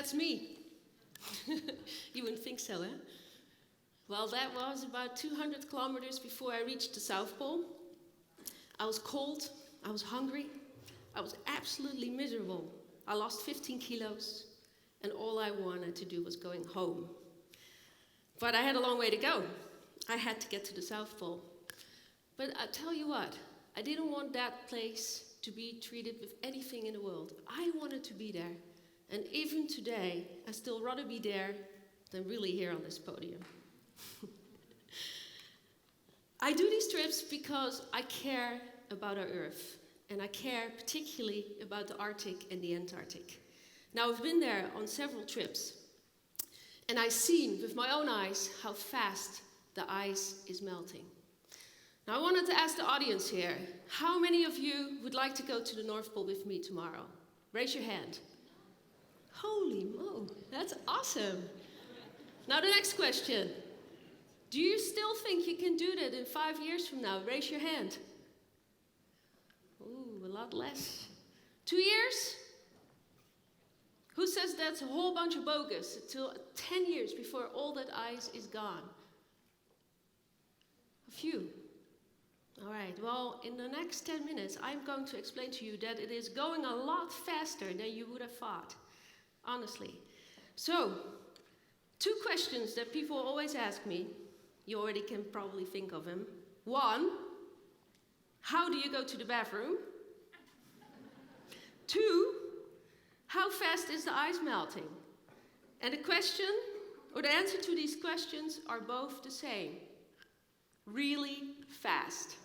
That's me. You wouldn't think so, eh? Well, that was about 200 kilometers before I reached the South Pole. I was cold, I was hungry, I was absolutely miserable. I lost 15 kilos, and all I wanted to do was going home. But I had a long way to go. I had to get to the South Pole. But I tell you what, I didn't want that place to be treated with anything in the world. I wanted to be there. And even today, I still rather be there than really here on this podium. I do these trips because I care about our Earth, and I care particularly about the Arctic and the Antarctic. Now, I've been there on several trips, and I've seen with my own eyes how fast the ice is melting. Now, I wanted to ask the audience here, how many of you would like to go to the North Pole with me tomorrow? Raise your hand. Holy mo, that's awesome. Now the next question. Do you still think you can do that in 5 years from now? Raise your hand. Ooh, a lot less. 2 years? Who says that's a whole bunch of bogus? Until 10 years before all that ice is gone. A few. All right, well, in the next 10 minutes, I'm going to explain to you that it is going a lot faster than you would have thought. Honestly. So, 2 questions that people always ask me. You already can probably think of them. 1, how do you go to the bathroom? 2, how fast is the ice melting? And the answer to these questions are both the same. Really fast.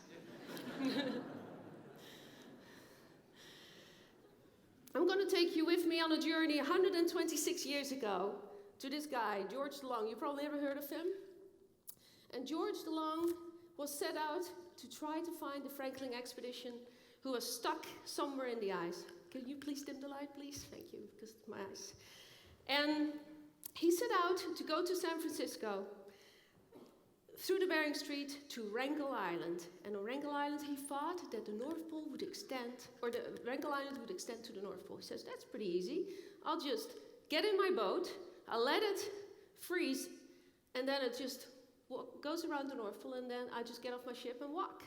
I'm going to take you with me on a journey 126 years ago to this guy, George DeLong. You probably never heard of him. And George DeLong was set out to try to find the Franklin expedition who was stuck somewhere in the ice. Can you please dim the light, please? Thank you, because of my eyes. And he set out to go to San Francisco through the Bering Strait to Wrangel Island. And on Wrangel Island, he thought that the North Pole would extend, or the Wrangel Island would extend to the North Pole. He says, that's pretty easy. I'll just get in my boat, I'll let it freeze, and then it just goes around the North Pole, and then I just get off my ship and walk.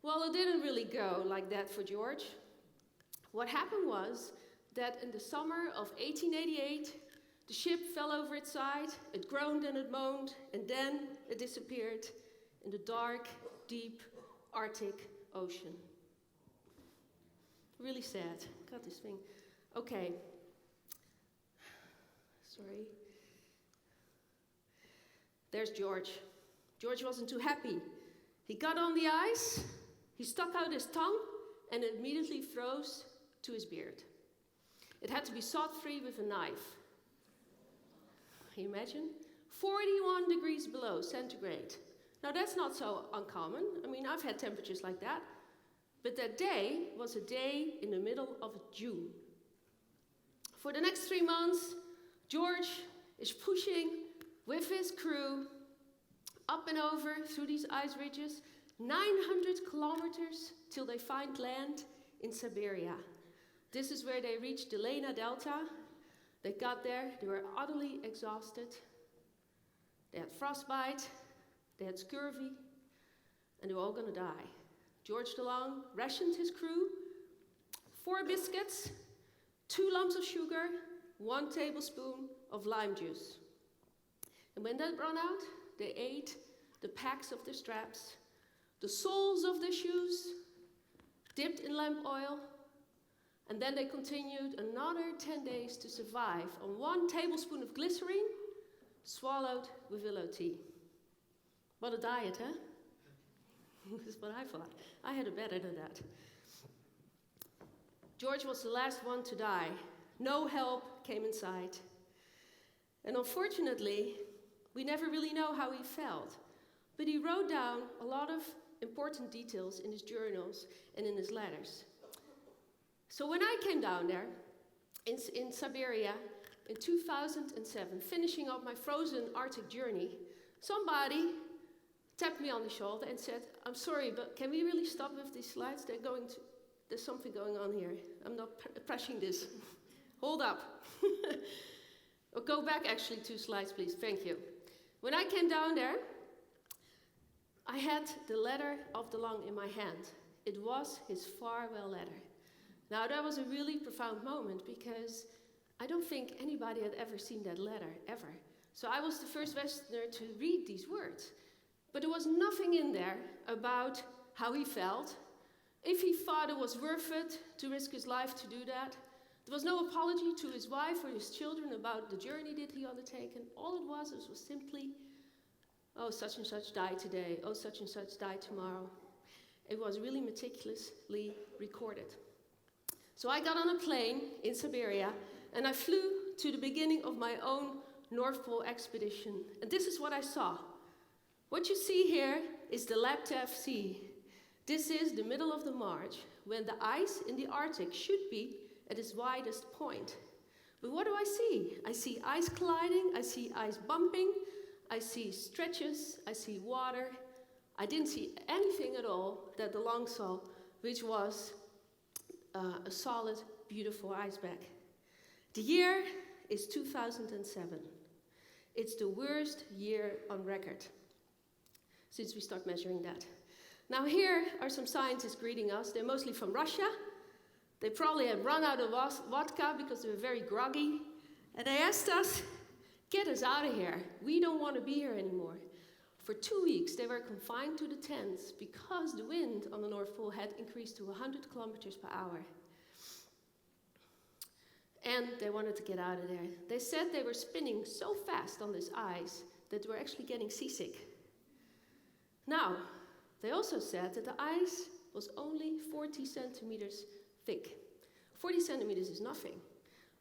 Well, it didn't really go like that for George. What happened was that in the summer of 1888, the ship fell over its side, it groaned and it moaned, and then it disappeared in the dark, deep Arctic Ocean. Really sad. Got this thing. Okay. Sorry. There's George. George wasn't too happy. He got on the ice, he stuck out his tongue, and it immediately froze to his beard. It had to be sawed free with a knife. Can you imagine? 41 degrees below centigrade. Now that's not so uncommon. I mean, I've had temperatures like that. But that day was a day in the middle of June. For the next 3 months, George is pushing with his crew up and over through these ice ridges, 900 kilometers till they find land in Siberia. This is where they reached the Lena Delta. They got there, they were utterly exhausted. They had frostbite, they had scurvy, and they were all going to die. George DeLong rationed his crew 4 biscuits, 2 lumps of sugar, 1 tablespoon of lime juice. And when that ran out, they ate the packs of their straps, the soles of their shoes, dipped in lamp oil, and then they continued another 10 days to survive on 1 tablespoon of glycerine, swallowed with willow tea. What a diet, huh? That's what I thought. I had it better than that. George was the last one to die. No help came in sight. And unfortunately, we never really know how he felt. But he wrote down a lot of important details in his journals and in his letters. So when I came down there in Siberia in 2007, finishing up my frozen Arctic journey, somebody tapped me on the shoulder and said, I'm sorry, but can we really stop with these slides? There's something going on here. I'm not pressing this. Hold up. Or go back actually 2 slides, please. Thank you. When I came down there, I had the letter of DeLong in my hand. It was his farewell letter. Now, that was a really profound moment because I don't think anybody had ever seen that letter, ever. So I was the first Westerner to read these words. But there was nothing in there about how he felt, if he thought it was worth it to risk his life to do that. There was no apology to his wife or his children about the journey that he undertaken. All it was simply, oh, such and such died today. Oh, such and such died tomorrow. It was really meticulously recorded. So I got on a plane in Siberia, and I flew to the beginning of my own North Pole expedition. And this is what I saw. What you see here is the Laptev Sea. This is the middle of the March, when the ice in the Arctic should be at its widest point. But what do I see? I see ice colliding, I see ice bumping, I see stretches, I see water. I didn't see anything at all that DeLong saw, which was a solid, beautiful iceberg. The year is 2007. It's the worst year on record since we start measuring that. Now here are some scientists greeting us. They're mostly from Russia. They probably had run out of vodka because they were very groggy. And they asked us, get us out of here. We don't want to be here anymore. For 2 weeks, they were confined to the tents because the wind on the North Pole had increased to 100 kilometers per hour. And they wanted to get out of there. They said they were spinning so fast on this ice that they were actually getting seasick. Now, they also said that the ice was only 40 centimeters thick. 40 centimeters is nothing.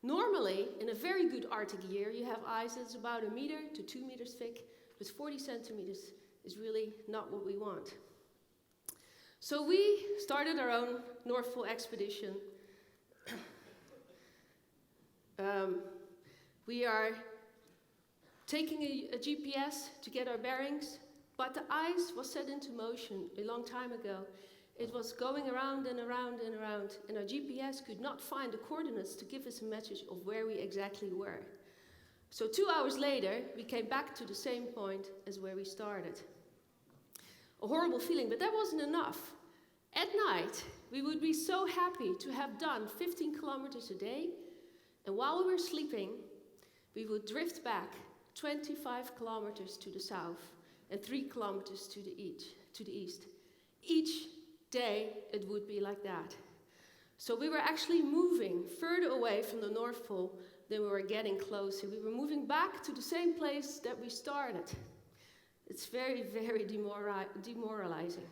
Normally, in a very good Arctic year, you have ice that's about 1 meter to 2 meters thick, but 40 centimeters is really not what we want. So we started our own North Pole expedition. We are taking a GPS to get our bearings, but the ice was set into motion a long time ago. It was going around and around and around, and our GPS could not find the coordinates to give us a message of where we exactly were. So 2 hours later, we came back to the same point as where we started. A horrible feeling, but that wasn't enough. At night, we would be so happy to have done 15 kilometers a day, and while we were sleeping, we would drift back 25 kilometers to the south and 3 kilometers to the east. Each day, it would be like that. So we were actually moving further away from the North Pole than we were getting closer. We were moving back to the same place that we started. It's very, very demoralizing.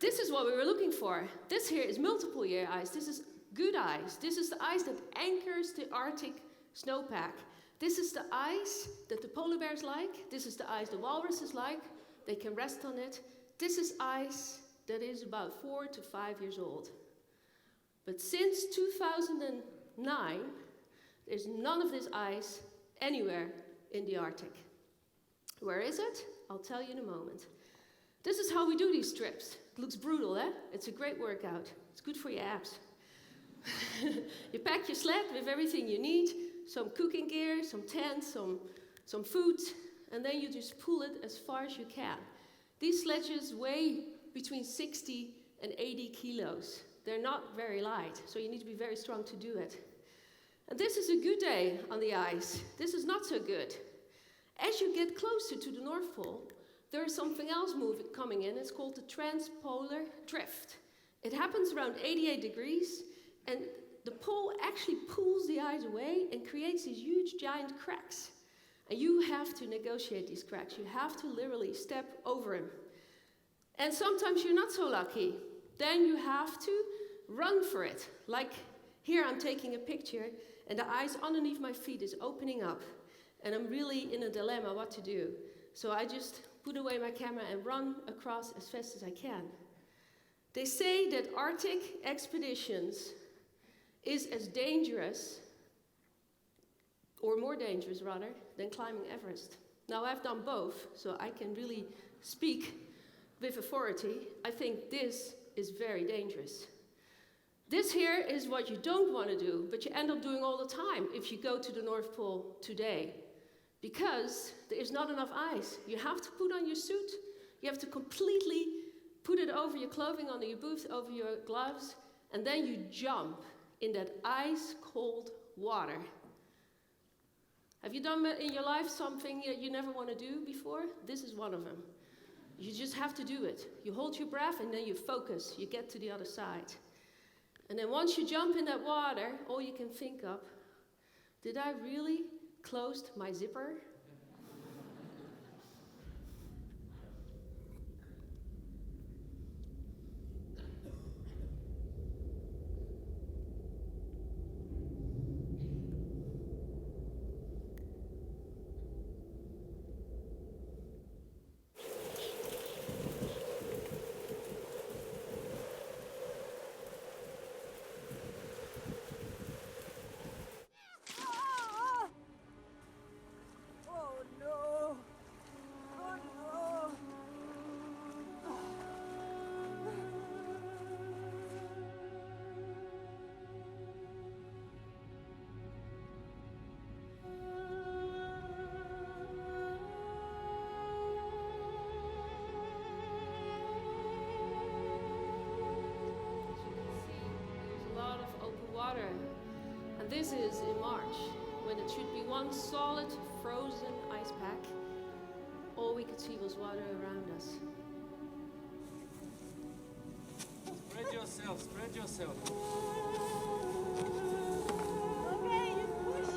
This is what we were looking for. This here is multiple year ice. This is good ice. This is the ice that anchors the Arctic snowpack. This is the ice that the polar bears like. This is the ice the walruses like. They can rest on it. This is ice that is about 4 to 5 years old. But since 2009, there's none of this ice anywhere in the Arctic. Where is it? I'll tell you in a moment. This is how we do these trips. It looks brutal, eh? It's a great workout. It's good for your abs. You pack your sled with everything you need, some cooking gear, some tents, some food, and then you just pull it as far as you can. These sledges weigh between 60 and 80 kilos. They're not very light, so you need to be very strong to do it. And this is a good day on the ice. This is not so good. As you get closer to the North Pole, there is something else coming in. It's called the transpolar drift. It happens around 88 degrees, and the pole actually pulls the ice away and creates these huge giant cracks. And you have to negotiate these cracks. You have to literally step over them. And sometimes you're not so lucky. Then you have to run for it. Like here I'm taking a picture, and the ice underneath my feet is opening up. And I'm really in a dilemma what to do. So I just put away my camera and run across as fast as I can. They say that Arctic expeditions is as dangerous, or more dangerous rather, than climbing Everest. Now I've done both, so I can really speak with authority. I think this is very dangerous. This here is what you don't want to do, but you end up doing all the time if you go to the North Pole today. Because there is not enough ice. You have to put on your suit. You have to completely put it over your clothing, under your boots, over your gloves, and then you jump in that ice-cold water. Have you done in your life something that you never want to do before? This is one of them. You just have to do it. You hold your breath and then you focus. You get to the other side. And then once you jump in that water, all you can think of, did I really close my zipper? And this is in March, when it should be one solid frozen ice pack. All we could see was water around us. Spread yourself, spread yourself. Okay, you push.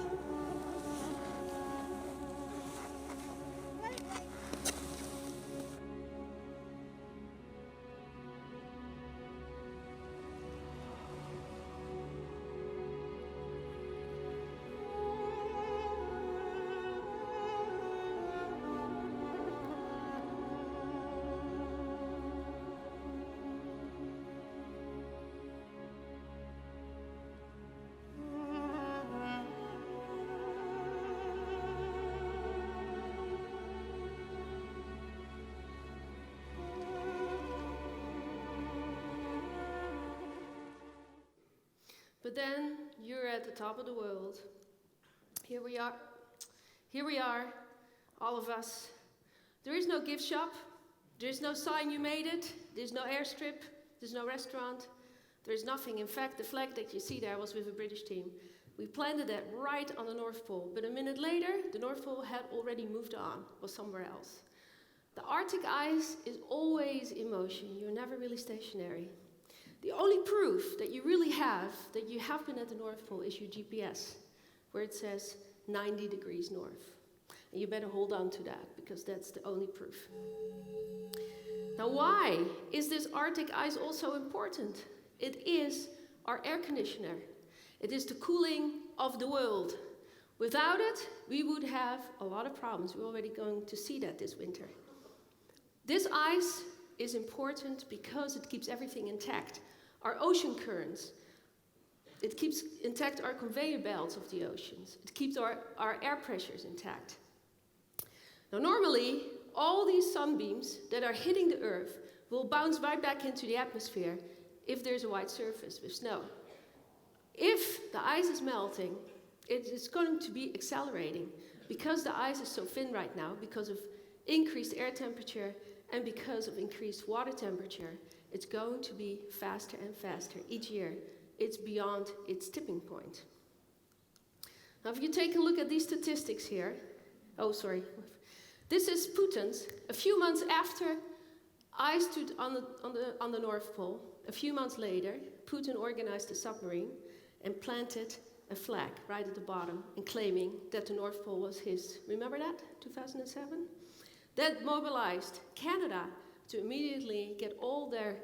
But then you're at the top of the world. Here we are, all of us. There is no gift shop. There is no sign you made it. There's no airstrip. There's no restaurant. There's nothing. In fact, the flag that you see there was with a British team. We planted that right on the North Pole. But a minute later, the North Pole had already moved on, was somewhere else. The Arctic ice is always in motion. You're never really stationary. The only proof that you really have that you have been at the North Pole is your GPS, where it says 90 degrees north. And you better hold on to that, because that's the only proof. Now, why is this Arctic ice also important? It is our air conditioner. It is the cooling of the world. Without it, we would have a lot of problems. We're already going to see that this winter. This ice is important because it keeps everything intact. Our ocean currents, it keeps intact our conveyor belts of the oceans. It keeps our air pressures intact. Now normally, all these sunbeams that are hitting the Earth will bounce right back into the atmosphere if there's a white surface with snow. If the ice is melting, it is going to be accelerating because the ice is so thin right now, because of increased air temperature and because of increased water temperature. It's going to be faster and faster each year. It's beyond its tipping point. Now, if you take a look at these statistics here, this is Putin's. A few months after I stood on the North Pole, a few months later, Putin organized a submarine and planted a flag right at the bottom and claiming that the North Pole was his. Remember that, 2007? That mobilized Canada to immediately get all their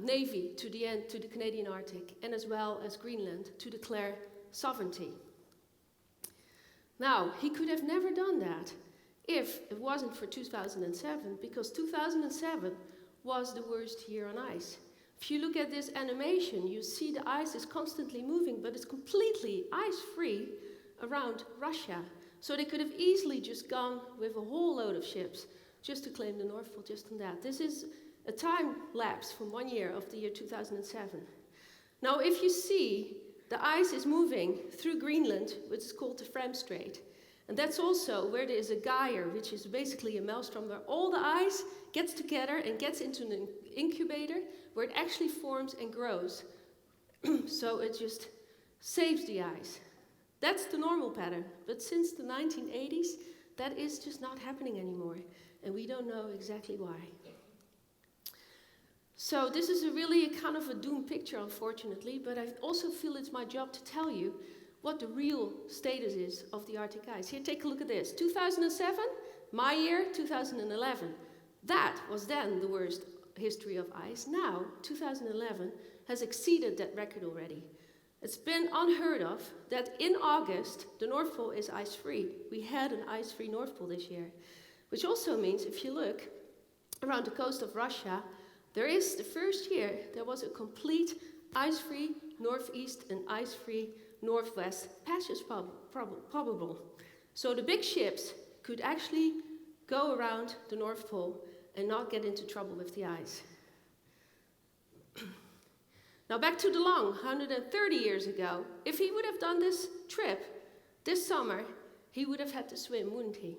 navy to the Canadian Arctic, and as well as Greenland, to declare sovereignty. Now, he could have never done that if it wasn't for 2007, because 2007 was the worst year on ice. If you look at this animation, you see the ice is constantly moving, but it's completely ice-free around Russia. So they could have easily just gone with a whole load of ships just to claim the North Pole, just on that. This is a time lapse from 1 year of the year 2007. Now, if you see, the ice is moving through Greenland, which is called the Fram Strait. And that's also where there is a gyre, which is basically a maelstrom where all the ice gets together and gets into an incubator where it actually forms and grows. So it just saves the ice. That's the normal pattern. But since the 1980s, that is just not happening anymore. And we don't know exactly why. So this is really a kind of a doomed picture, unfortunately, but I also feel it's my job to tell you what the real status is of the Arctic ice. Here, take a look at this. 2007, my year, 2011. That was then the worst history of ice. Now, 2011 has exceeded that record already. It's been unheard of that in August, the North Pole is ice-free. We had an ice-free North Pole this year, which also means if you look around the coast of Russia, there is the first year there was a complete ice-free northeast and ice-free northwest passage probable. So the big ships could actually go around the North Pole and not get into trouble with the ice. Now back to De Long, 130 years ago. If he would have done this trip this summer, he would have had to swim, wouldn't he?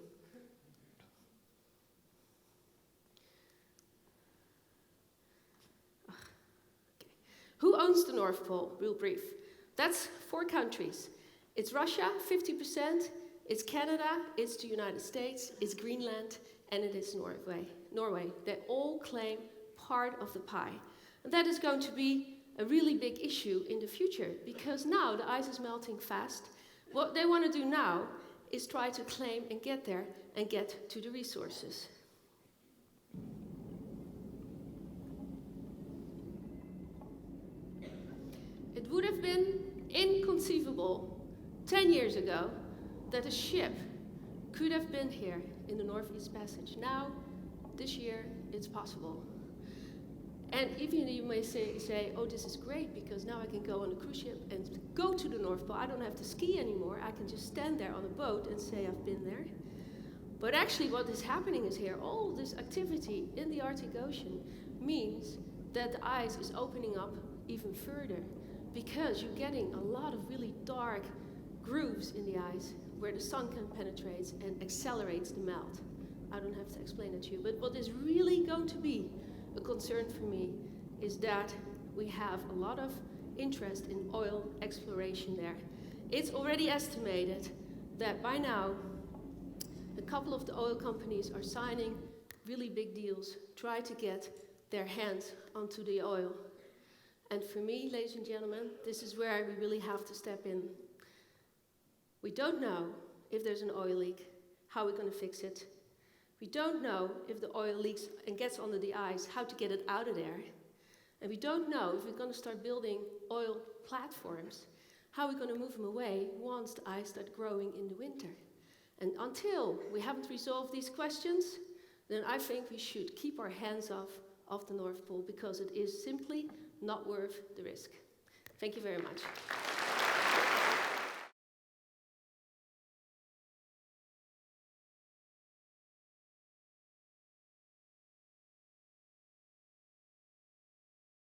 Who owns the North Pole? Real brief. That's 4 countries. It's Russia, 50%, it's Canada, it's the United States, it's Greenland, and it is Norway. They all claim part of the pie. And that is going to be a really big issue in the future, because now the ice is melting fast. What they want to do now is try to claim and get there and get to the resources. It would have been inconceivable 10 years ago that a ship could have been here in the Northeast Passage. Now, this year, it's possible. And even you may say, oh, this is great, because now I can go on a cruise ship and go to the North Pole. I don't have to ski anymore. I can just stand there on a boat and say I've been there. But actually what is happening is here, all this activity in the Arctic Ocean means that the ice is opening up even further, because you're getting a lot of really dark grooves in the ice where the sun can penetrate and accelerates the melt. I don't have to explain it to you, but what is really going to be a concern for me is that we have a lot of interest in oil exploration there. It's already estimated that by now a couple of the oil companies are signing really big deals, try to get their hands onto the oil. And for me, ladies and gentlemen, this is where we really have to step in. We don't know if there's an oil leak, how we're going to fix it. We don't know if the oil leaks and gets under the ice, how to get it out of there. And we don't know if we're going to start building oil platforms, how we're going to move them away once the ice starts growing in the winter. And until we haven't resolved these questions, then I think we should keep our hands off the North Pole, because it is simply not worth the risk. Thank you very much.